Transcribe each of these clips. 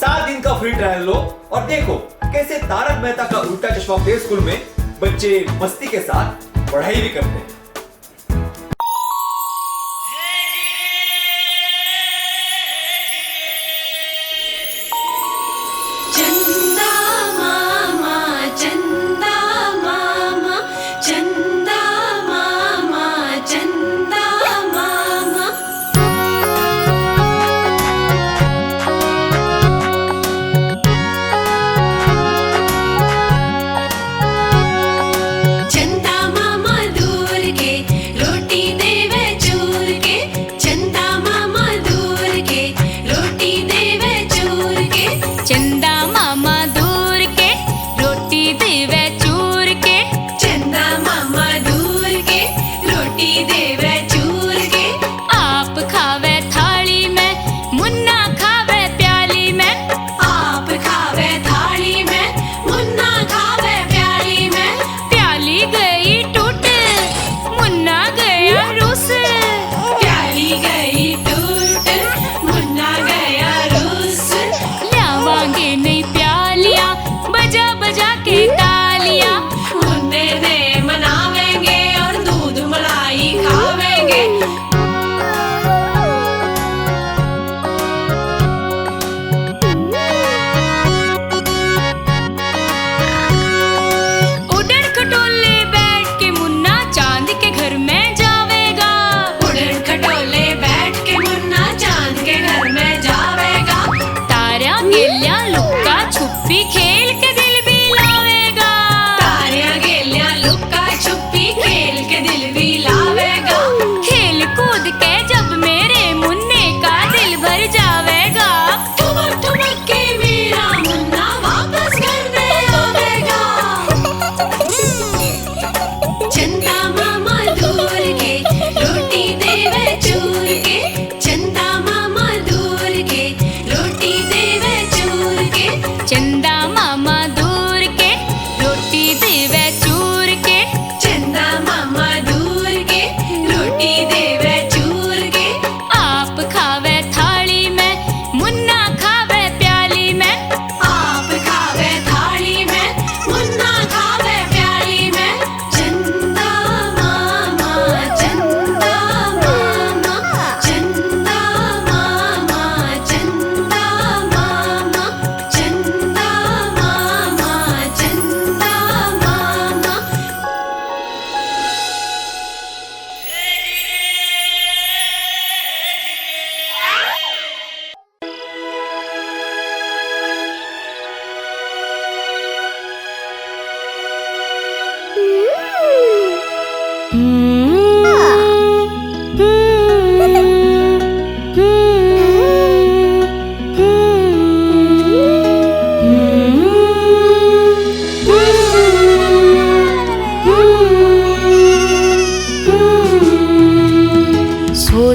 7 दिन का free trial लो और देखो कैसे तारक मेहता का उल्टा चश्मा प्ले स्कूल में बच्चे मस्ती के साथ पढ़ाई भी करते हैं।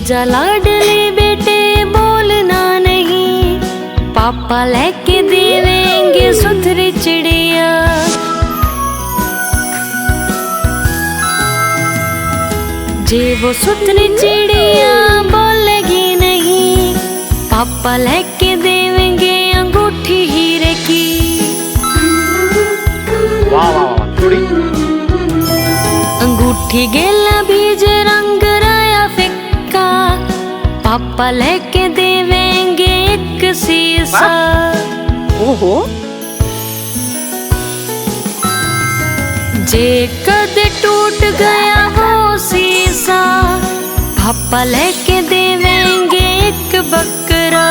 जा लाडले बेटे बोलना नहीं, पापा लेके देवेंगे सुथरी चिड़िया। जे वो सुथरी चिड़िया बोलेगी नहीं, पापा लेके देवेंगे अंगूठी हीरे की। वाह वाह वाह थोड़ी अंगूठी गेला बीज रंग राया फिक्का, पापा लेके देवेंगे एक शीशा। ओहो जे कद टूट गया हो शीशा, पापा लेके देवेंगे एक बकरा।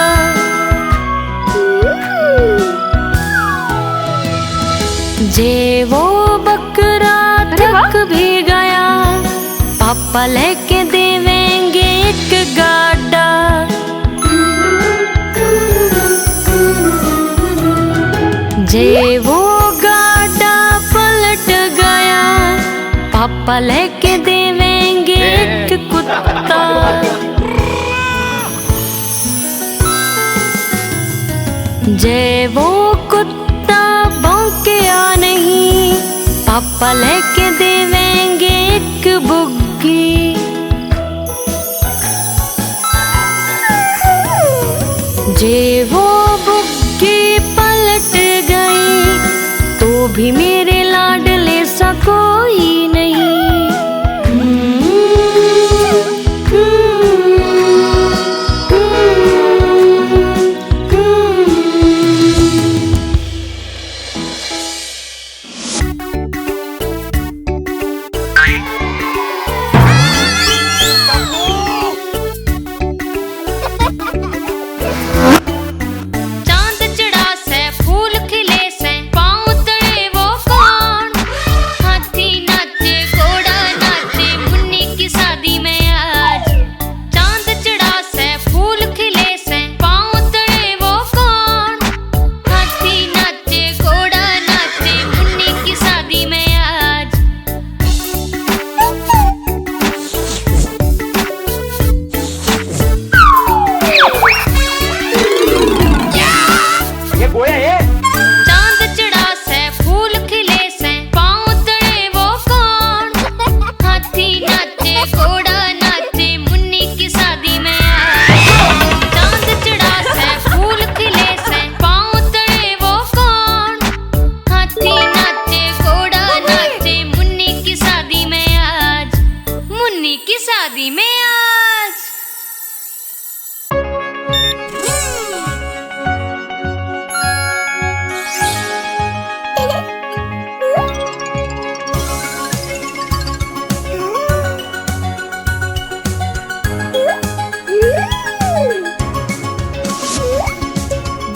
जे वो बकरा थक भी गया, पापा लेके देवेंगे एक गाड़ा। जे वो गाड़ा पलट गया, पापा लेके देवेंगे एक कुत्ता। जे वो कुत्ता भौंकया नहीं, पापा लेके देवेंगे एक बुग्गी। जे वो बुग्गी भी मेरे लाडले सा कोई नहीं।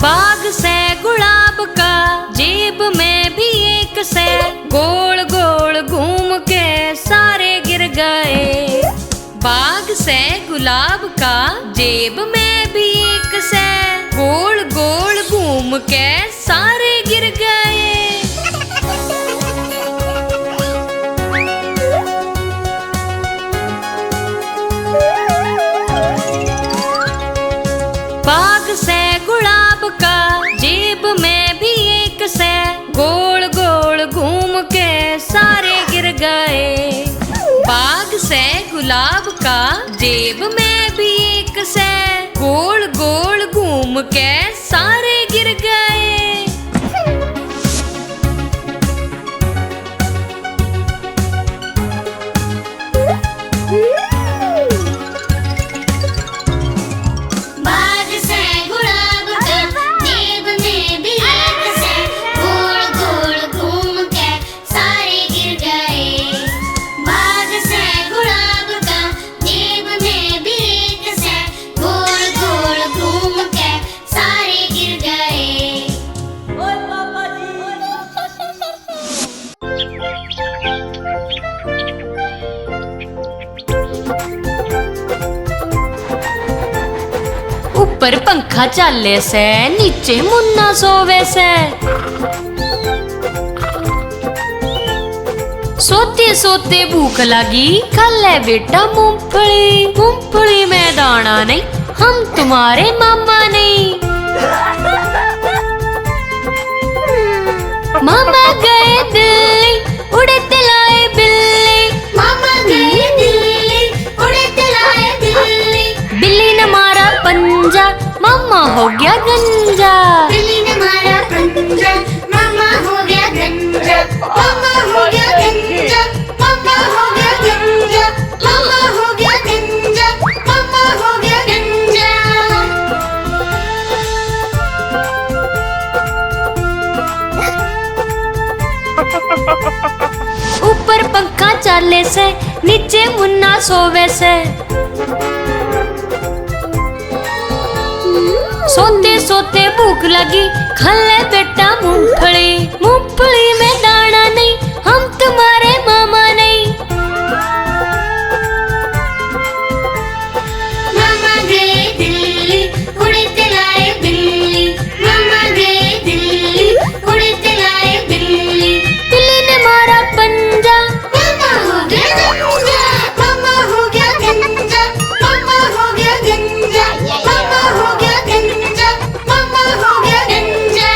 बाग से गुलाब का जेब में भी एक से, गोल गोल घूम के सारे गिर गए। बाग से गुलाब का जेब में भी एक से, गोल गोल घूम के सारे गिर गए। बाग से गुलाब का जेब में भी एक से, गोल गोल घूम के सारे गिर गए। बाग से गुलाब का जेब में भी एक से, गोल गोल घूम के सारे गिर गए। ऊपर पंखा चाले से, नीचे मुन्ना सोवे से। सोते सोते भूख लगी, खा ले बेटा मूंगफली। मूंगफली में दाना नहीं, हम तुम्हारे मामा नहीं। मामा गए दिल्ली, उड़े तिलाए बिल्ली। मामा गए दिल्ली, उड़े तिलाए बिल्ली। बिल्ली ने मारा पंजा, मामा हो गया गंजा। बिल्ली ने मारा पंजा, मामा हो गया गंजा। मामा हो गया गंजा, मामा हो गया गंजा। मामा हो गया गंजा, मामा हो गया गंजा। ऊपर पंखा चाले से, नीचे मुन्ना सोवे से। सोते सोते भूख लगी, खा ले बेटा मूंगफली। मूंगफली में दाना नहीं, हम तुम्हारे मामा नहीं। मामा गए दिल्ली, उड़े तिलाए बिल्ली। मामा गए दिल्ली, उड़े तिलाए बिल्ली। बिल्ली ने मारा पंजा, मामा हो गया गंजा। मामा हो गया गंजा, मामा हो गया गंजा। मामा हो गया गंजा, मामा हो गया गंजा।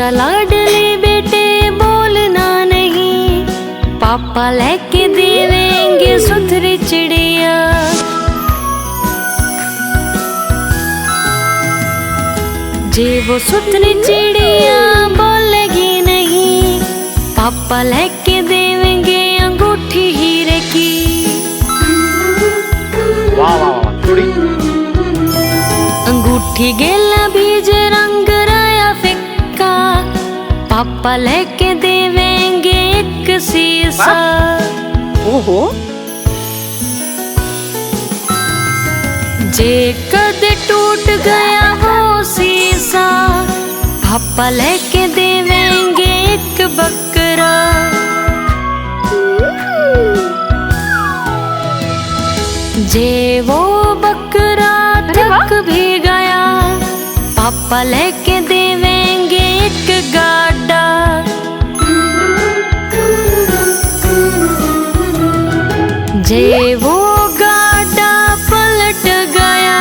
जा लाडले बेटे बोलना नहीं, पापा लेके देवेंगे सुथरी चिड़िया। जे वो सुथरी चिड़िया बोलेगी नहीं, पापा लेके देवेंगे अंगूठी हीरे की। वाह वाह वाह थोड़ी अंगूठी गेला बीज रंग राया फिक्का, पापा लेके देवेंगे एक शीशा। ओहो जे कद टूट गया हो शीशा, पापा लेके देवेंगे एक बकरा। जे वो बकरा थक भी गया, पापा लेके देवेंगे एक गाड़ा। जे वो गाड़ा पलट गया,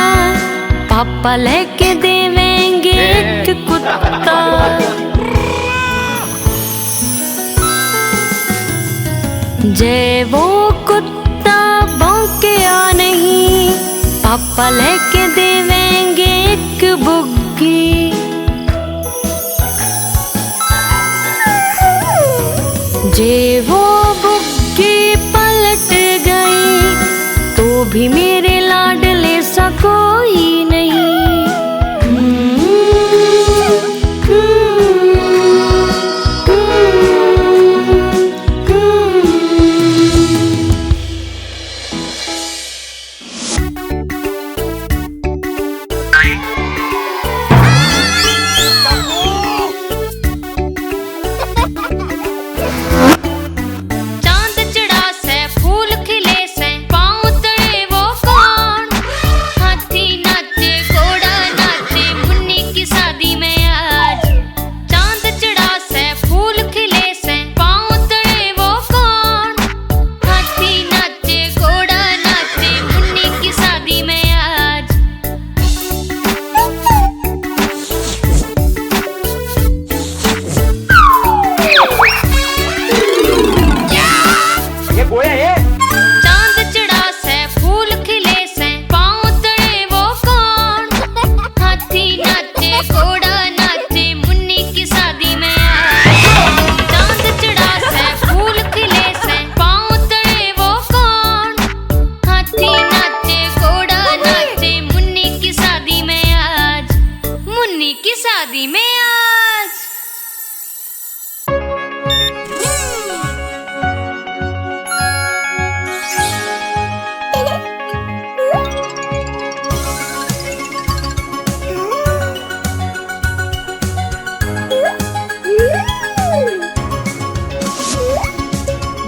पापा लेके देवेंगे एक कुत्ता। जे वो कुत्ता भौंकया नहीं, पापा लेके देवेंगे एक बुग्गी। जे वो बुग्गी पलट गई, तो भी मेरे लाडले सा कोई नहीं। चांद चढ़ा से फूल खिले से पाँव तले वो कौन, हाथी नाचे घोड़ा नाचे मुन्नी की शादी में आज। चांद चढ़ा से फूल खिले से पाँव तले वो कौन, हाथी नाचे घोड़ा नाचे मुन्नी की शादी में आज। ये गोया ये चांद चढ़ा से फूल खिले से पाँव तले वो कौन, हाथी नाचे घोड़ा नाचे मुन्नी की शादी में आज। चांद चढ़ा से फूल खिले से पाँव तले वो कौन, हाथी नाचे घोड़ा नाचे मुन्नी की शादी में आज। मुन्नी की शादी में आज।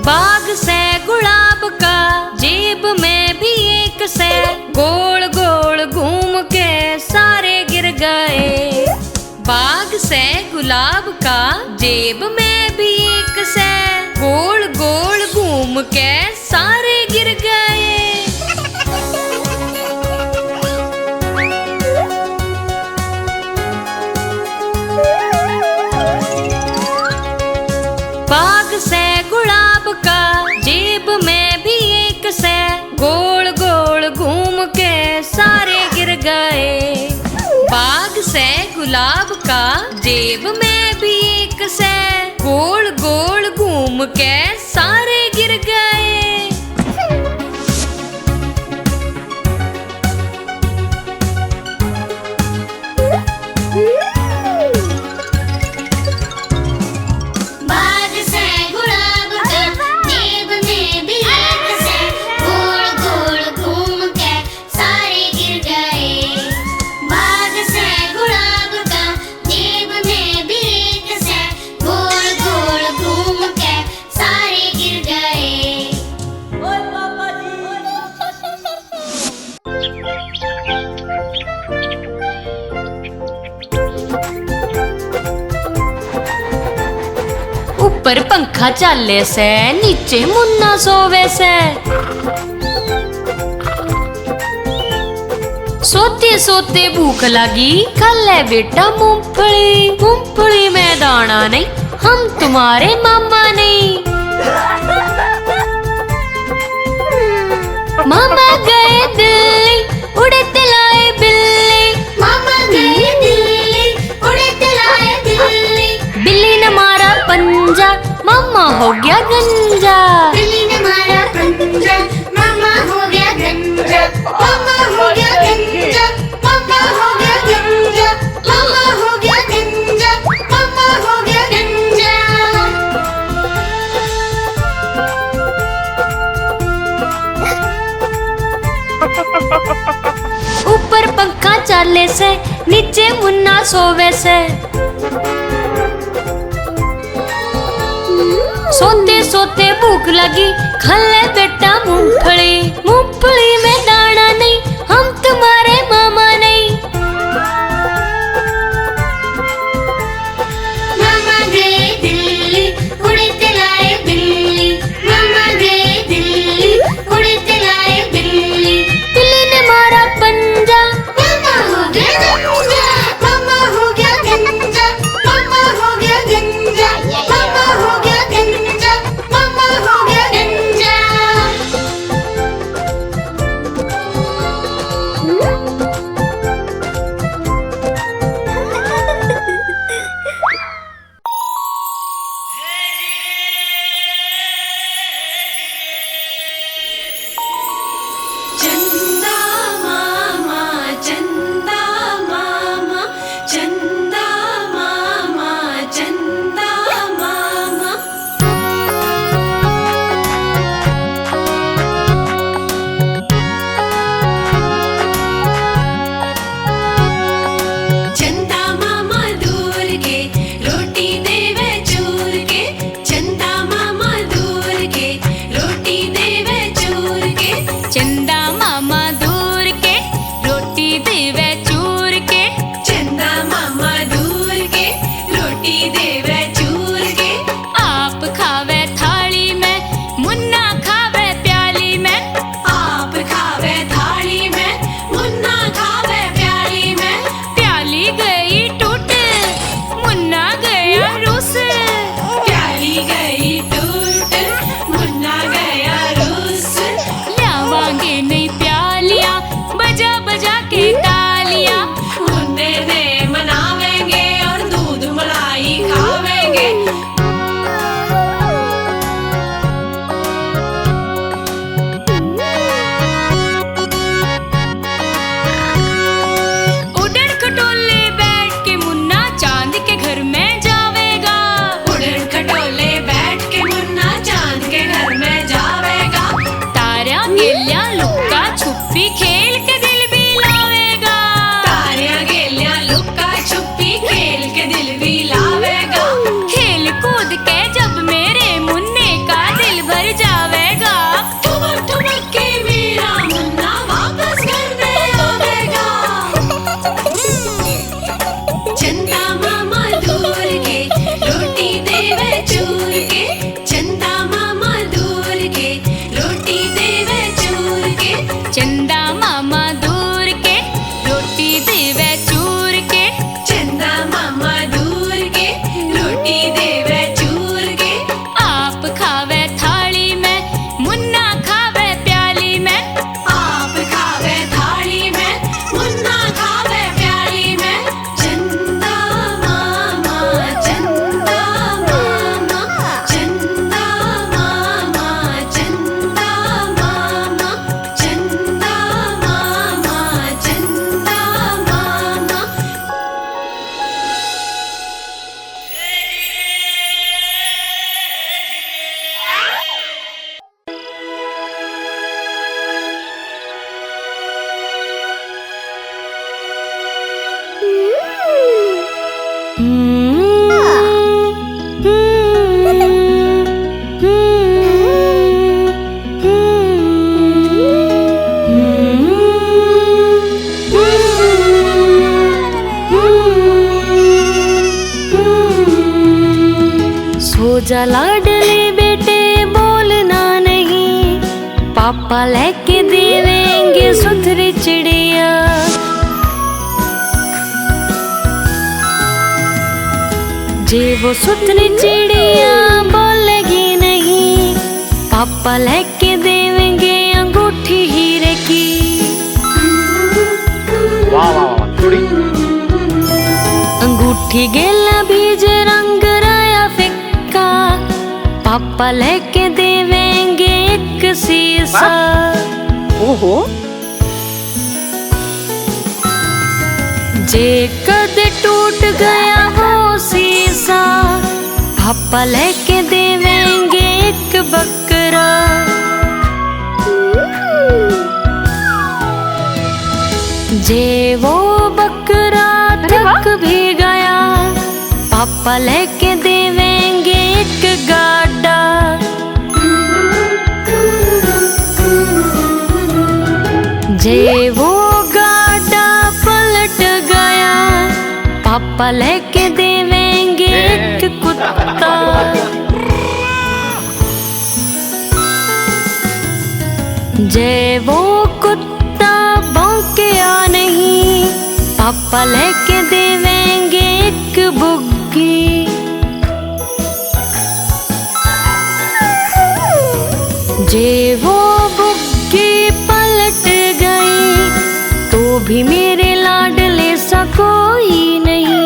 बाग से गुलाब का जेब में भी एक से, गोल गोल घूम के सारे गिर गए। बाग से गुलाब का जेब में भी एक से, गोल गोल घूम के सारे गिर गए। बाग से गुलाब का जेब में भी एक से, गोल गोल घूम के सारे गिर गए। बाग से गुलाब का जेब में भी एक से, गोल गोल घूम के सारे गिर गए। बाग से गुलाब का जेब में भी एक से, गोल गोल घूम के सारे गिर गए। बाग से गुलाब का जेब में भी एक से, गोल गोल घूम के सारे गिर गए। ऊपर पंखा चाले से, नीचे मुन्ना सोवे से। सोते सोते भूख लगी, खा ले बेटा मूंगफली। मूंगफली में दाना नहीं, हम तुम्हारे मामा नहीं। मामा गए दिल्ली, उड़ते लाए बिल्ली। मामा गए दिल्ली, उड़ते लाए बिल्ली। बिल्ली ने मारा पंजा, मामा हो गया गंजा। बिल्ली ने मारा पंजा, मामा हो गया गंजा। मामा हो गया गंजा, मामा हो गया गंजा। मामा हो गया गंजा, मामा हो गया गंजा। ऊपर पंखा चाले से, नीचे मुन्ना सोवे से। सोते सोते भूख लगी, खा ले बेटा मूंगफली। मूंगफली में दाना नहीं, हम तुम्हारे मामा नहीं। मामा गए दिल्ली, उड़ते लाए बिल्ली। मामा गए दिल्ली, उड़ते लाए बिल्ली। बिल्ली ने मारा पंजा, मामा हो गया गंजा। मामा हो गया गंजा, मामा हो गया गंजा। मामा हो गया गंजा, मामा हो गया गंजा। चंदा मामा, चंदा मामा, चंदा मामा, चंदा मामा। चंदा मामा दूर के, रोटी देवे चूर के। चंदा मामा दूर के, रोटी देवे चूर के। चंदा मामा दूर के, रोटी देवे चूर के। चंदा मामा दूर के, रोटी देवे चूर के। आप खावे थाली में, मुन्ना खावे प्याली में। आप खावे थाली में, मुन्ना खावे प्याली में। प्याली गई टूट, मुन्ना गया रूस। प्याली गई टूट, मुन्ना गया रूस। ल्यावांगे नहीं प्यालियां, बजा बजा के तालियां। मुन्ने ने मनावेंगे और दूध मलाई खावेंगे। उड़न खटोले बैठ के मुन्ना चांद के घर में जावेगा। उड़न खटोले बैठ के मुन्ना चांद के घर में जावेगा। तारा गेलिया लुक्का छुपी खेल के दिल भी लावेगा। तारिया गेलिया लुक्का छुपी खेल के दिल भी लावेगा। खेल कूद के जब मेरे मुन्ने का दिल भर जावेगा। ठुमक ठुमक के मेरा मुन्ना वापस घर में आवेगा। चंदा मामा दूर के, रोटी देवे चूर के। चंदा मामा दूर के, रोटी देवे चूर के। चंदा मामा दूर के, रोटी देवे चूर के। चंदा मामा दूर के, रोटी देवे चूर के। आप खावे थाली में, मुन्ना खावे प्याली में। आप खावे थाली में, मुन्ना खावे प्याली में। चंदा मामा, चंदा मामा, चंदा मामा, चंदा मामा, चंदा मामा, चंदा मामा। सो जा लाडले बेटे बोलना नहीं, पापा लेके देवेंगे सुथरी चिड़िया। जे वो सुतनी चिड़िया बोलेगी नहीं, पापा लेके देवेंगे अंगूठी हीरे की। वाह वाह वाह थोड़ी। अंगूठी गेला बीज रंग राया फिक्का, पापा लेके देवेंगे एक शीशा। ओहो जे कद टूट गया वो शीशा, पापा लेके देवेंगे एक बकरा। जे वो बकरा थक भी गया, पापा लेके देवेंगे एक गाड़ा। जे वो गाड़ा पलट गया, पापा लेके देवेंगे एक कुत्ता। जे वो कुत्ता भौंकिया नहीं, पापा लेके देवेंगे एक बुग्गी। जे वो बुग्गी पलट गई, तो भी मेरे लाडले सा कोई नहीं।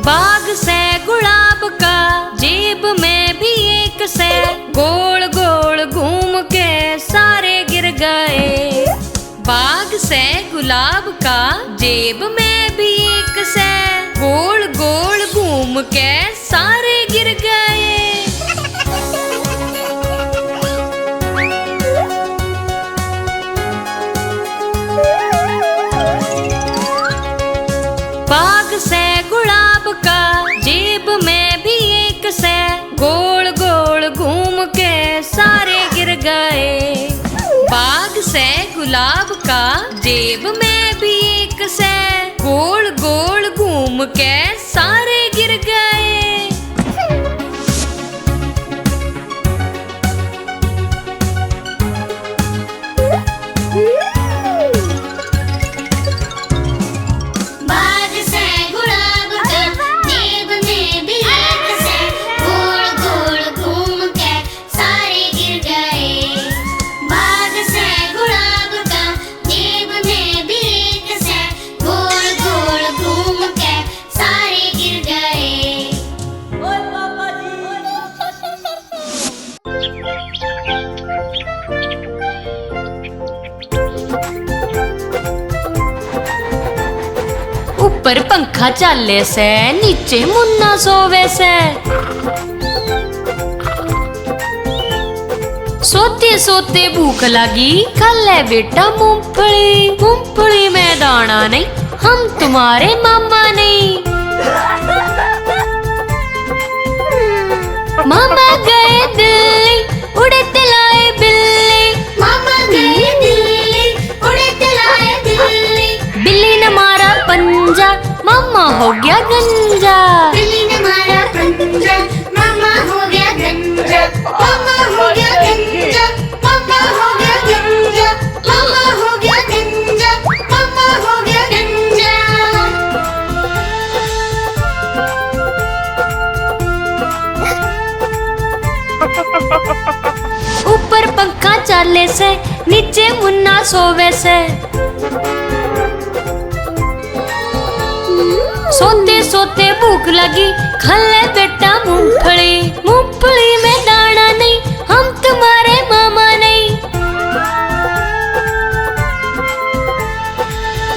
बाग से गुलाब का जेब में भी एक से, गोल गोल घूम के सारे गिर गए। बाग से गुलाब का जेब में भी एक से, गोल गोल घूम के सारे गिर गए। बाग से गुलाब का जेब में भी एक से, गोल गोल घूम के सारे गिर गए। बाग से गुलाब का जेब में भी एक से, गोल गोल घूम के सारे गिर गए। बाग से गुलाब का जेब में भी एक से, गोल गोल घूम के सारे गिर गए। बाग से गुलाब का जेब में भी एक से, गोल गोल घूम के सारे गिर गए। ऊपर पंखा चाले से, नीचे मुन्ना सोवे से। सोते सोते भूख लगी, खा ले बेटा मूंगफली। मूंगफली में दाना नहीं, हम तुम्हारे मामा नहीं। मामा गए दिल्ली, उड़ते लाए बिल्ली। मामा गए दिल्ली, मम्मा हो गया गंजा। बिल्ली ने मारा पंजा, मामा हो गया गंजा। मामा हो गया गंजा, मामा हो गया गंजा। मामा हो गया गंजा, मामा हो गया गंजा। ऊपर पंखा चाले से, नीचे मुन्ना सोवे से। सोते सोते भूख लगी, खल्ले बेटा मूंगफली। मूंगफली में दाना नहीं, हम तुम्हारे मामा नहीं।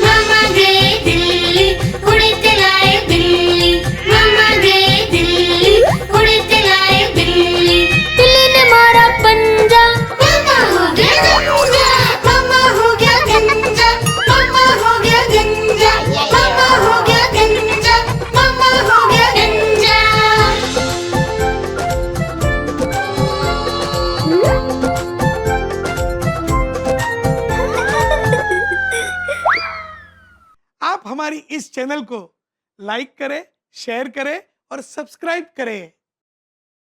मामा गए दिल्ली, उड़ते लाए बिल्ली। मामा गए दिल्ली, उड़ते लाए बिल्ली। बिल्ली ने मारा पंजा, मामा हो गया गंजा, मामा हो गया गंजा। मामा हो गया गंजा, मामा हो गया गंजा। मामा हो गया गंजा। आप हमारी इस चैनल को लाइक करें, शेयर करें और सब्सक्राइब करें।